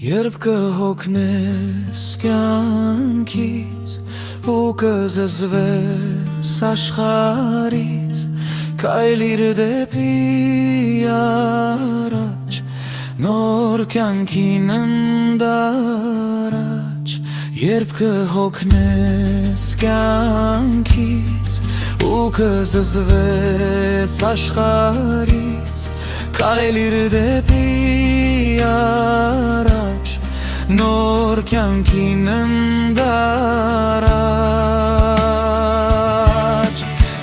Երբ կհոգնես կյանքից ու կզզվես աշխարհից, քայլիր դեպի առաջ, նոր կյանքին ընդառաջ։ Երբ կհոգնես կյանքից ու կզզվես աշխարհից, քայլիր դեպի առաջ, նոր կյանքին ընդառաջ։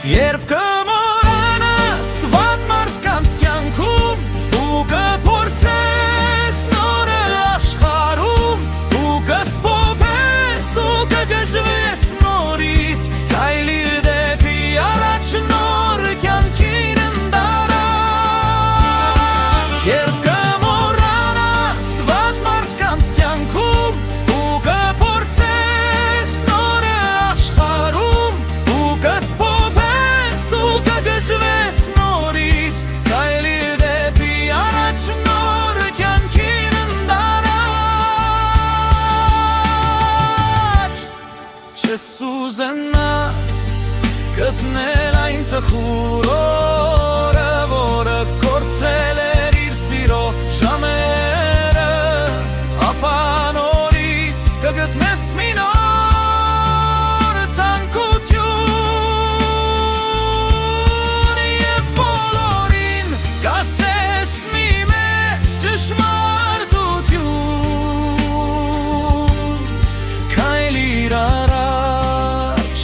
Երբ կմոռանաս վատ մարդկանց կյանքում ու կփորձես նորը աշխարհում, ու կսփոփես ու կգժվես նորից, քայլիր դեպի առաջ, նոր կյանքին ընդառաջ։ Երբ Չսուզենա գտնել այն տխուր օրը, որը կորցրել էր իր սիրո ժամերը, ապա նորից կգտնես մի նոր ցանկություն և բոլորին կասես մի մեծ ճշմարտություն, քայլիր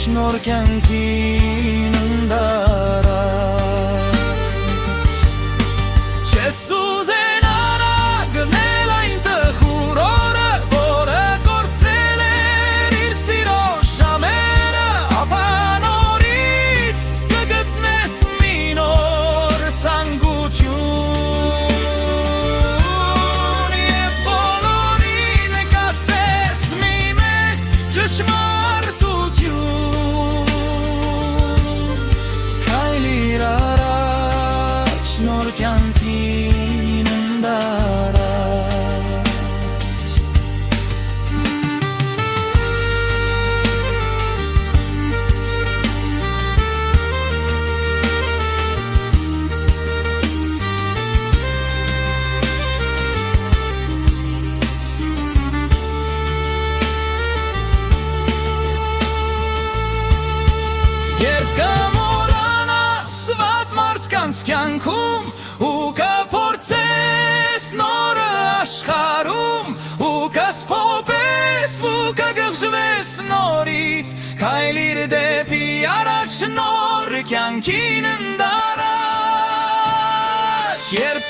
նոր կյանքին ընդառաջ։ Չես ուզենա գնել այն տխուր օրը, որը կորցրել էր իր սիրո ժամերը, ապա նորից կգտնես մի նոր ցանկություն և բոլորին կասես մի մեծ ճշմարտություն, նոր կյանքին ընդառաջ։ Երբ կմոռանաս վատ մարդկանց կյանքում ու կփորձես նորը աշխարհում, ու կսփոփես ու կգժվես նորից, քայլիր դեպի առաջ, նոր կյանքին ընդառաջ։ Երբ